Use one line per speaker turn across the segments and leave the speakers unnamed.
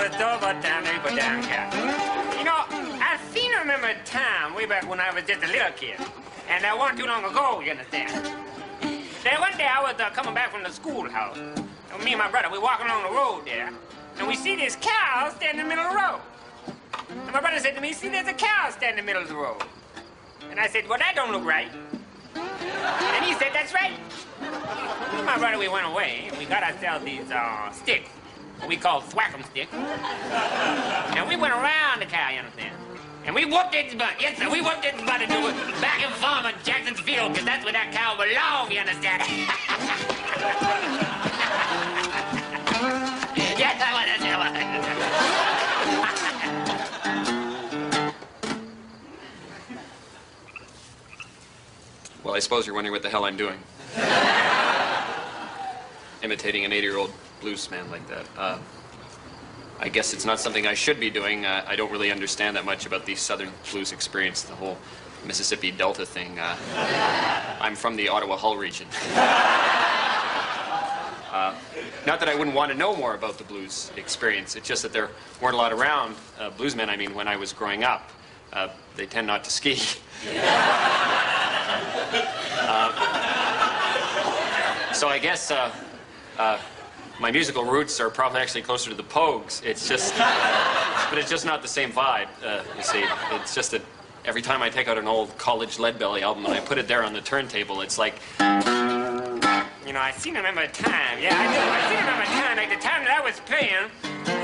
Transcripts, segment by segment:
the store, but down there, but down here. You know, I seem to remember a time way back when I was just a little kid. And that wasn't too long ago, you understand. Then one day I was coming back from the schoolhouse. And me and my brother, we walking along the road there. And we see this cow standing in the middle of the road. And my brother said to me, see, there's a cow standing in the middle of the road. And I said, well, that don't look right. And he said, that's right. Me and my brother, we went away, and we got ourselves these sticks. We call thwack-em sticks. And we went around the cow, you understand? And we whooped its butt. Yes, sir, we whooped its butt into it back in Farmer Jackson's field, because that's where that cow belonged, you understand? Yes, I was.
Well, I suppose you're wondering what the hell I'm doing. Imitating an 80-year-old blues man like that. I guess it's not something I should be doing. I don't really understand that much about the Southern blues experience, the whole Mississippi Delta thing. I'm from the Ottawa-Hull region. Not that I wouldn't want to know more about the blues experience. It's just that there weren't a lot around, bluesmen, I mean, when I was growing up. They tend not to ski. So I guess my musical roots are probably actually closer to the Pogues. It's just, but it's just not the same vibe, you see. It's just that every time I take out an old college Leadbelly album and I put it there on the turntable, it's like,
you know, I seem to remember a time. Yeah, I do. I seem to remember a time, like the time that I was playing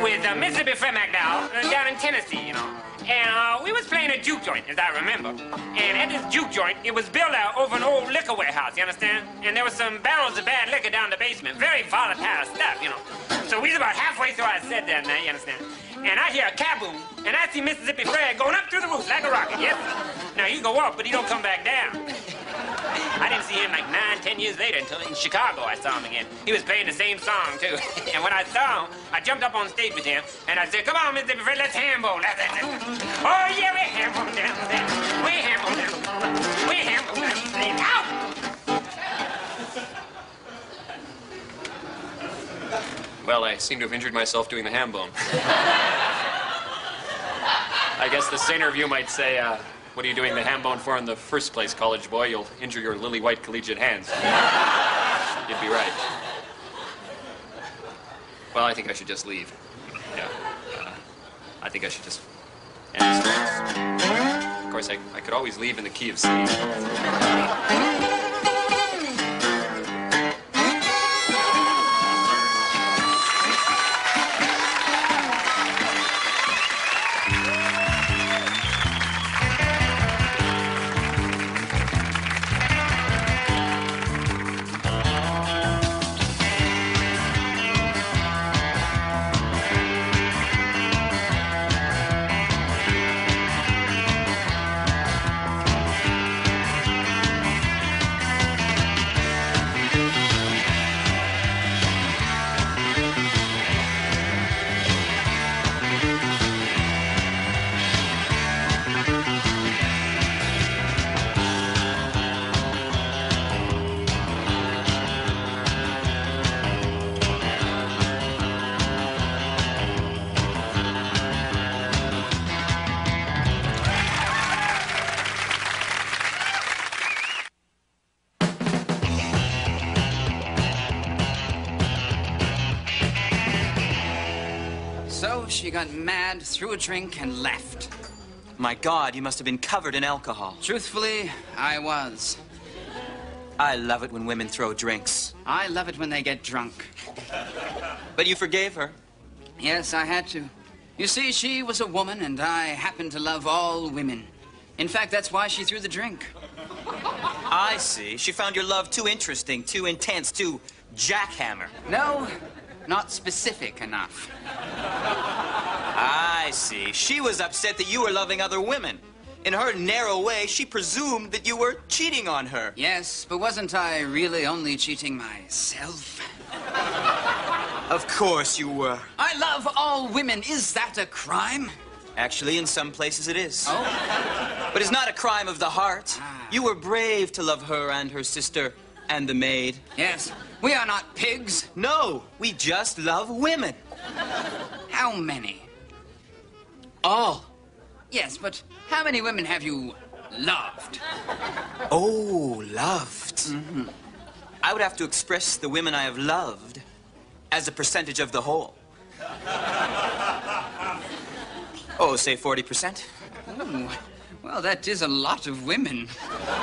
with Mississippi Fred McDowell down in Tennessee, you know. And we was playing a juke joint, as I remember. And at this juke joint, it was built out over an old liquor warehouse, you understand? And there was some barrels of bad liquor down the basement. Very volatile stuff, you know. So we was about halfway through our set that night, you understand? And I hear a kaboom, and I see Mississippi Fred going up through the roof like a rocket, yes? Now, he go up, but he don't come back down. I didn't see him like 9, 10 years later until in Chicago I saw him again. He was playing the same song, too. And when I saw him, I jumped up on stage with him, and I said, come on, Mississippi Fred, let's hambo. Oh, yeah, we hambo down there. We hambo down. We hambo down there. Ow!
well, I seem to have injured myself doing the ham bone. I guess the saner of you might say, what are you doing the ham bone for in the first place, college boy? You'll injure your lily-white collegiate hands. You'd be right. Well, I think I should just leave. Yeah. I think I should just end this. Of course, I could always leave in the key of C.
She got mad, threw a drink, and left.
My God, you must have been covered in alcohol.
Truthfully, I was.
I love it when women throw drinks.
I love it when they get drunk.
But you forgave her.
Yes, I had to. You see, she was a woman, and I happen to love all women. In fact, that's why she threw the drink.
I see. She found your love too interesting, too intense, too jackhammer.
No, not specific enough.
I see. She was upset that you were loving other women. In her narrow way, she presumed that you were cheating on her.
Yes, but wasn't I really only cheating myself?
Of course you were.
I love all women. Is that a crime?
Actually, in some places it is.
Oh?
But it's not a crime of the heart.
Ah.
You were brave to love her and her sister and the maid.
Yes. We are not pigs.
No, we just love women.
How many?
All.
Yes, but how many women have you loved?
Oh, loved. I would have to express the women I have loved as a percentage of the whole. Oh, say 40%.
Ooh, well, that is a lot of women.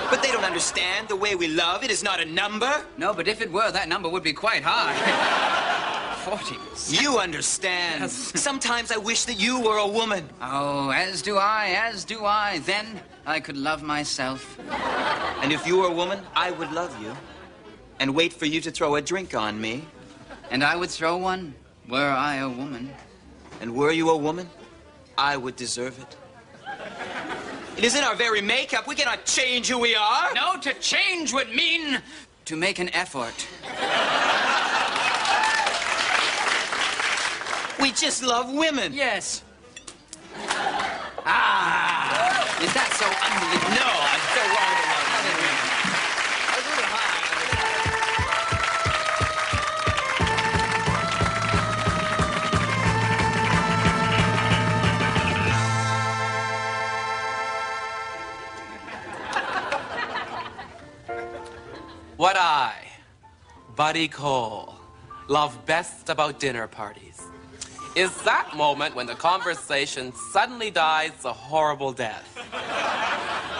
But they don't understand the way we love. It is not a number.
No, but if it were, that number would be quite high. 40%.
You understand. Sometimes I wish that you were a woman.
Oh, as do I. Then I could love myself.
And if you were a woman, I would love you and wait for you to throw a drink on me.
And I would throw one, were I a woman.
And were you a woman, I would deserve it. It is in our very makeup. We cannot change who we are.
No, to change would mean to make an effort.
We just love women.
Yes. Ah, is that so unbelievable?
No, I'm so wrong to love women.
What I, Buddy Cole, love best about dinner parties is that moment when the conversation suddenly dies a horrible death.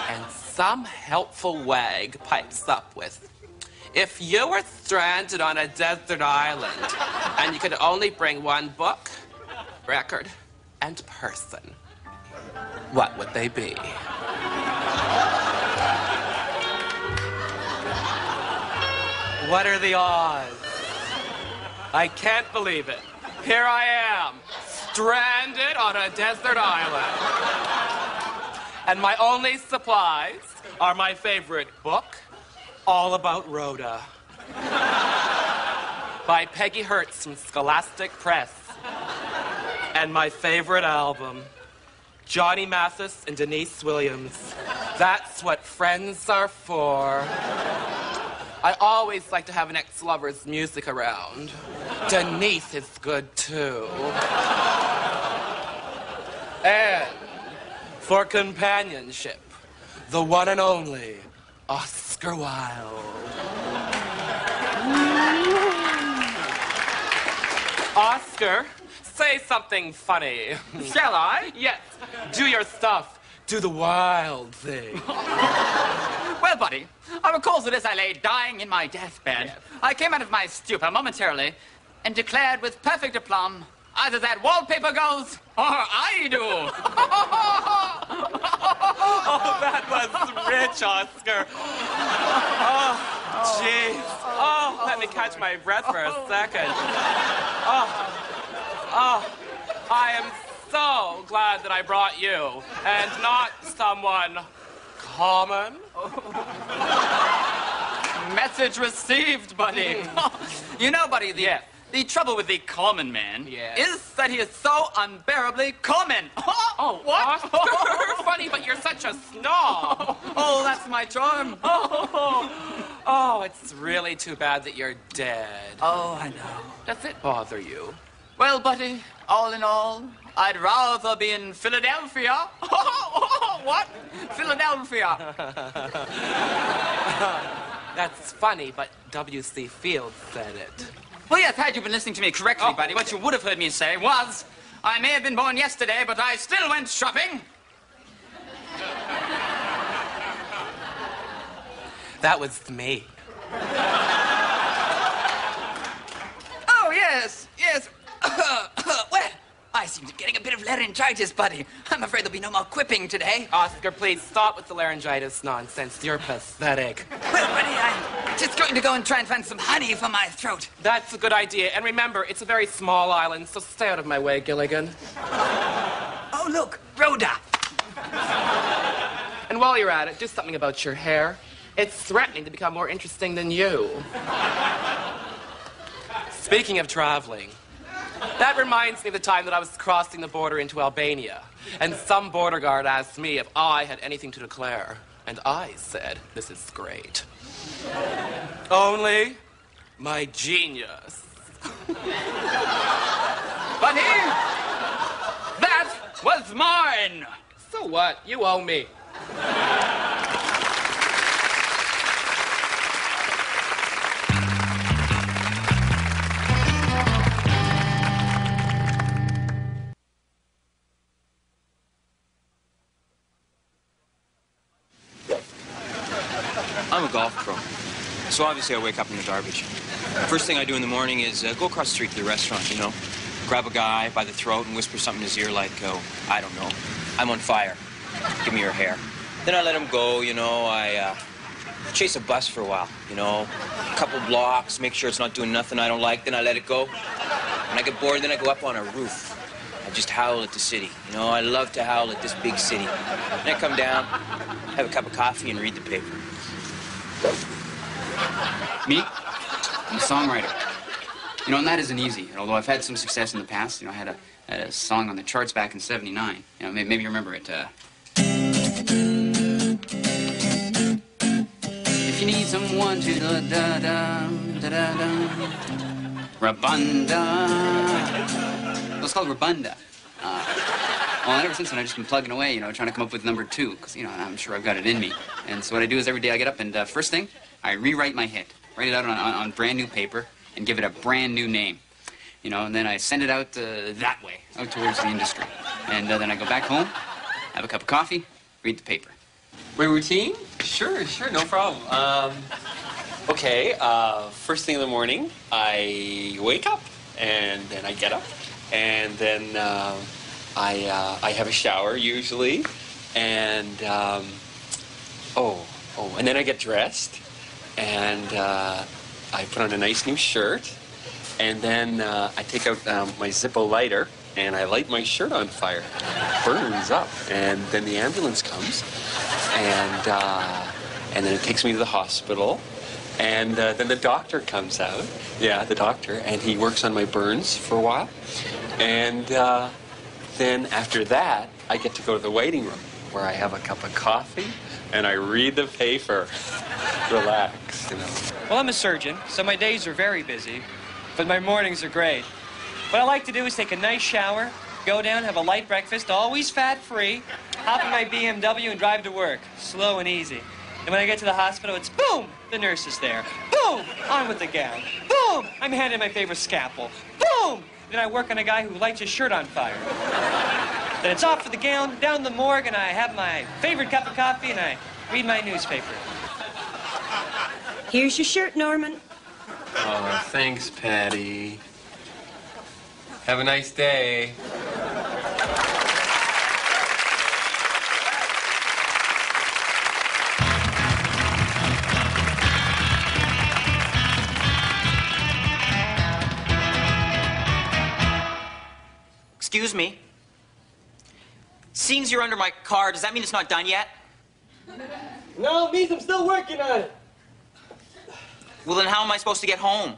And some helpful wag pipes up with, if you were stranded on a desert island and you could only bring one book, record, and person, what would they be? What are the odds? I can't believe it. Here I am, stranded on a desert island. And my only supplies are my favorite book, All About Rhoda, by Peggy Hertz from Scholastic Press. And my favorite album, Johnny Mathis and Denise Williams. That's what friends are for. I always like to have an ex-lover's music around. Denise is good, too. And for companionship, the one and only Oscar Wilde. Oscar, say something funny.
Shall I?
Yes, do your stuff. Do the wild thing.
Well, buddy, I recall that as I lay dying in my deathbed, I came out of my stupor momentarily and declared with perfect aplomb, either that wallpaper goes or I do.
Oh, that was rich, Oscar. Oh, jeez. Oh, let me catch my breath for a second. I am so glad that I brought you and not someone common.
Message received, buddy. You know, buddy, the trouble with the common man is that he is so unbearably common.
Oh, what? Oscar, funny, but you're such a snob.
Oh, that's my charm.
Oh, it's really too bad that you're dead.
Oh, I know.
Does it bother you?
Well, buddy, all in all, I'd rather be in Philadelphia. What? Philadelphia.
That's funny, but W.C. Fields said it.
Well, yes, had you been listening to me correctly, buddy, what you would have heard me say was, I may have been born yesterday, but I still went shopping.
That was me.
Oh, yes. Well, I seem to be getting a bit of laryngitis, buddy. I'm afraid there'll be no more quipping today.
Oscar, please stop with the laryngitis nonsense. You're pathetic.
Well, buddy, I'm just going to go and try and find some honey for my throat.
That's a good idea. And remember, it's a very small island, so stay out of my way, Gilligan.
Oh, look, Rhoda.
And while you're at it, do something about your hair. It's threatening to become more interesting than you. Speaking of traveling, that reminds me of the time that I was crossing the border into Albania, and some border guard asked me if I had anything to declare, and I said, this is great. Only my genius.
Buddy, was mine.
So what? You owe me.
I'm a golf pro, so obviously I wake up in the garbage. First thing I do in the morning is go across the street to the restaurant, you know, grab a guy by the throat and whisper something in his ear like, oh, I don't know, I'm on fire, give me your hair. Then I let him go, you know, I chase a bus for a while, you know, a couple blocks, make sure it's not doing nothing I don't like, then I let it go. When I get bored, then I go up on a roof. I just howl at the city, you know, I love to howl at this big city. Then I come down, have a cup of coffee and read the paper.
Me? I'm a songwriter. You know, and that isn't easy. And although I've had some success in the past, you know, I had a song on the charts back in '79. You know, maybe you remember it. If you need someone to da-da-da, Rabunda. It was called Rabunda. Well, and ever since then, I've just been plugging away, you know, trying to come up with number 2, because, you know, I'm sure I've got it in me. And so what I do is every day I get up and first thing, I rewrite my hit, write it out on brand new paper, and give it a brand new name. You know, and then I send it out that way, out towards the industry. And then I go back home, have a cup of coffee, read the paper.
My routine? Sure, no problem. Okay, first thing in the morning, I wake up, and then I get up, and then I have a shower usually, and and then I get dressed, and I put on a nice new shirt, and then I take out my Zippo lighter, and I light my shirt on fire. It burns up, and then the ambulance comes, and then it takes me to the hospital, and then the doctor comes out. Yeah, the doctor, and he works on my burns for a while, and then after that, I get to go to the waiting room where I have a cup of coffee and I read the paper. Relax, you know.
Well, I'm a surgeon, so my days are very busy, but my mornings are great. What I like to do is take a nice shower, go down, have a light breakfast, always fat-free, hop in my BMW and drive to work, slow and easy. And when I get to the hospital, it's boom, the nurse is there. Boom, on with the gown. Boom, I'm handed my favorite scalpel. Boom, then I work on a guy who lights his shirt on fire. Then it's off for the gown, down the morgue, and I have my favorite cup of coffee, and I read my newspaper.
Here's your shirt, Norman.
Oh, thanks, Patty. Have a nice day.
Excuse me. Seeing as you're under my car, does that mean it's not done yet?
No, it means I'm still working on it.
Well, then how am I supposed to get home?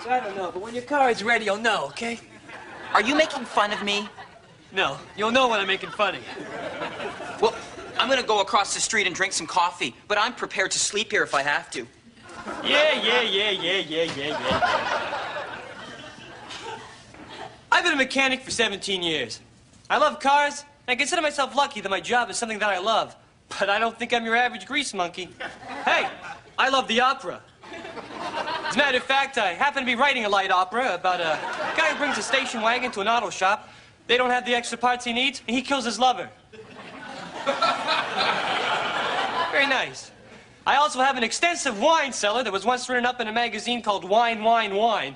So I don't know, but when your car is ready, you'll know, okay?
Are you making fun of me?
No, you'll know when I'm making fun of you.
Well, I'm gonna go across the street and drink some coffee, but I'm prepared to sleep here if I have to.
Yeah. I've been a mechanic for 17 years. I love cars, and I consider myself lucky that my job is something that I love. But I don't think I'm your average grease monkey. Hey, I love the opera. As a matter of fact, I happen to be writing a light opera about a guy who brings a station wagon to an auto shop. They don't have the extra parts he needs, and he kills his lover. Very nice. I also have an extensive wine cellar that was once written up in a magazine called Wine, Wine, Wine.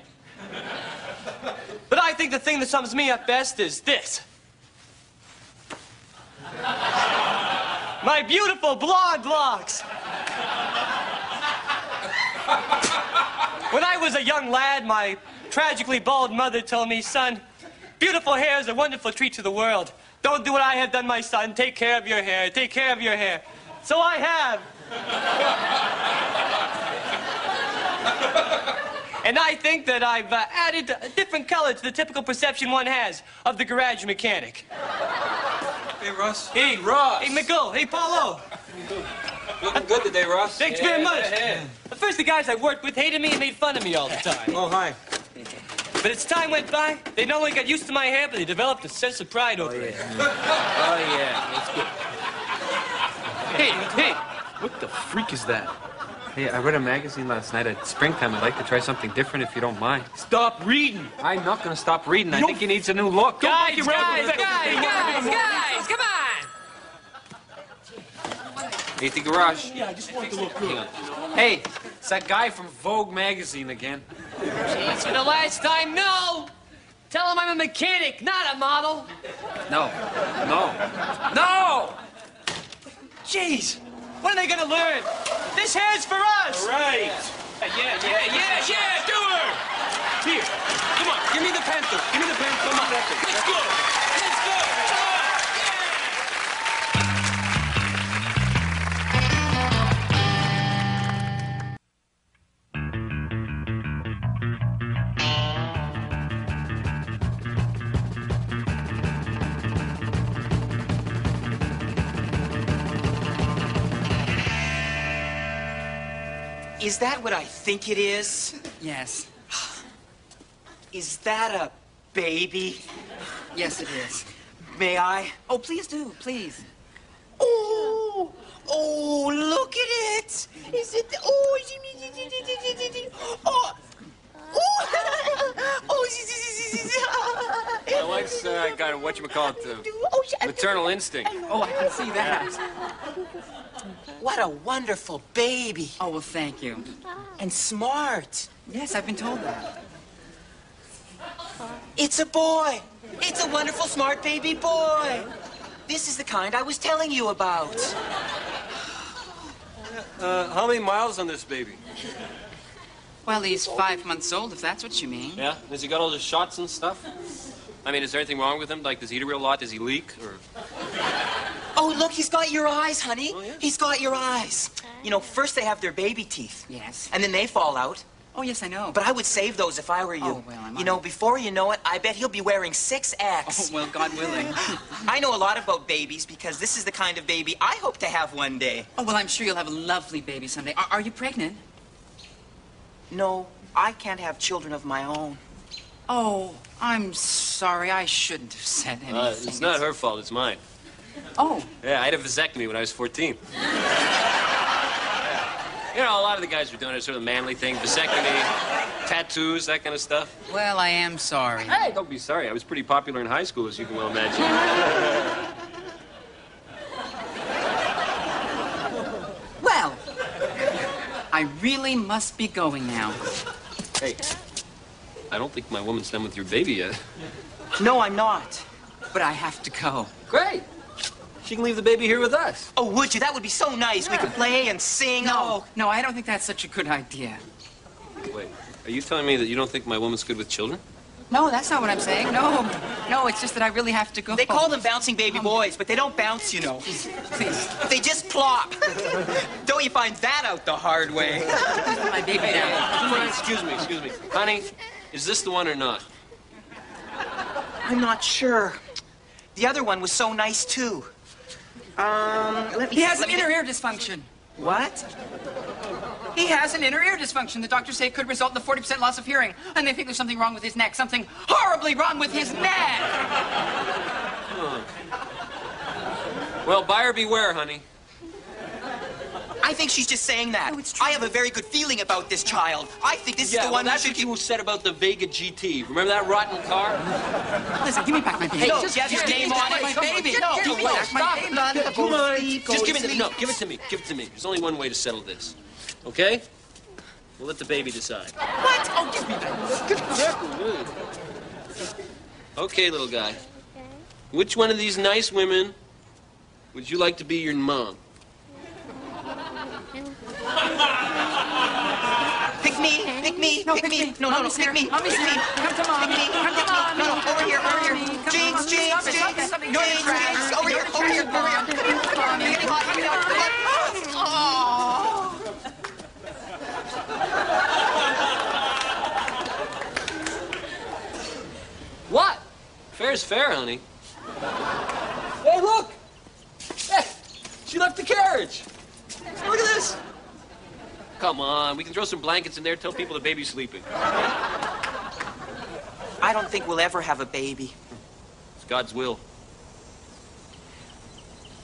But I think the thing that sums me up best is this. My beautiful blonde locks. When I was a young lad, my tragically bald mother told me, son, beautiful hair is a wonderful treat to the world. Don't do what I have done, my son. Take care of your hair. Take care of your hair. So I have. And I think that I've added a different color to the typical perception one has of the garage mechanic.
Hey, Russ.
Hey,
Ross.
Hey, McGill. Hey, Paulo.
Looking good today, Ross.
Thanks very much. At first, the guys I worked with hated me and made fun of me all the time.
Oh, hi.
But as time went by, they not only got used to my hair, but they developed a sense of pride over it.
Oh, yeah, that's good.
Hey, what the freak is that? Hey, I read a magazine last night at Springtime. I'd like to try something different if you don't mind.
Stop reading.
I'm not going to stop reading. I think he needs a new look.
Guys, come on!
Hey, the garage.
Yeah, I just want to look good.
Hey, it's that guy from Vogue magazine again.
Jeez, for the last time, no! Tell him I'm a mechanic, not a model.
No.
Jeez, when are they gonna learn? This hair's for us!
Right.
Yeah, do her!
Here, come on, give me the pencil. Give me the pencil. Come on, let's go. Let's go. Come on.
Is that what I think it is?
Yes.
Is that a baby?
Yes, it is.
May I?
Oh, please do, please.
Oh, look at it. Is it? Oh,
My wife's got a maternal instinct.
Oh, I can see that.
What a wonderful baby.
Oh, well, thank you.
And smart.
Yes, I've been told that.
It's a boy. It's a wonderful, smart baby boy. This is the kind I was telling you about.
How many miles on this baby?
Well, he's 5 months old, if that's what you mean.
Yeah? Has he got all the shots and stuff? I mean, is there anything wrong with him? Like, does he eat a real lot? Does he leak? Or...
Oh, look, he's got your eyes, honey.
Oh, yeah?
He's got your eyes. You know, first they have their baby teeth.
Yes.
And then they fall out.
Oh, yes, I know.
But I would save those if I were you.
Oh, well, I might.
You know, before you know it, I bet he'll be wearing 6X.
Oh, well, God willing.
I know a lot about babies because this is the kind of baby I hope to have one day.
Oh, well, I'm sure you'll have a lovely baby someday. Are you pregnant?
No, I can't have children of my own.
Oh, I'm sorry. I shouldn't have said anything.
it's not her fault, it's mine.
Oh.
Yeah, I had a vasectomy when I was 14. You know, a lot of the guys were doing it, sort of manly thing, vasectomy, tattoos, that kind of stuff.
Well, I am sorry.
Hey, don't be sorry. I was pretty popular in high school, as you can well imagine.
Well, I really must be going now.
Hey, I don't think my woman's done with your baby yet.
No, I'm not.
But I have to go.
Great. She can leave the baby here with us.
Oh, would you? That would be so nice. We could play and sing.
No, no, I don't think that's such a good idea.
Wait, are you telling me that you don't think my woman's good with children?
No, that's not what I'm saying. No, it's just that I really have to go.
They call them bouncing baby boys, but they don't bounce, you know.
Please.
They just plop. Don't you find that out the hard way?
Put my baby down.
Excuse me. Honey, is this the one or not?
I'm not sure. The other one was so nice, too. Let me...
He has an inner ear dysfunction.
What?
He has an inner ear dysfunction. The doctors say it could result in a 40% loss of hearing. And they think there's something wrong with his neck. Something horribly wrong with his neck.
Well, buyer beware, honey.
I think she's just saying that.
No, it's true.
I have a very good feeling about this child. I think this is the one
that's
who
what
should...
you said about the Vega GT. Remember that rotten car?
Listen, give me back my baby.
No,
just
just
give
name
me
on
back
it.
my baby.
No,
Give me back my baby.
Come on. Just give it to me. No, give it to me. Give it to me. There's only one way to settle this. Okay? We'll let the baby decide.
What? Oh, give me that.
Okay, little guy. Which one of these nice women would you like to be your mom?
Pick me.
No, pick me.
No,
Mommy's
pick
here.
me.
Mommy's
Pick
here.
me.
Come to mommy.
Pick me.
Come to mommy.
No, over here.
Come
Jinx,
on,
Jinx.
stop it.
Over here.
What? Fair's fair, honey.
Hey, look! Hey, she left the carriage. Look at this.
Come on, we can throw some blankets in there, tell people the baby's sleeping.
I don't think we'll ever have a baby.
It's God's will.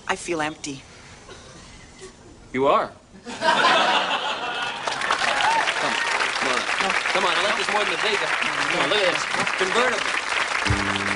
I feel empty.
You are. Come on, I'll let this more than a Vega. Come on, look at this. Convertible.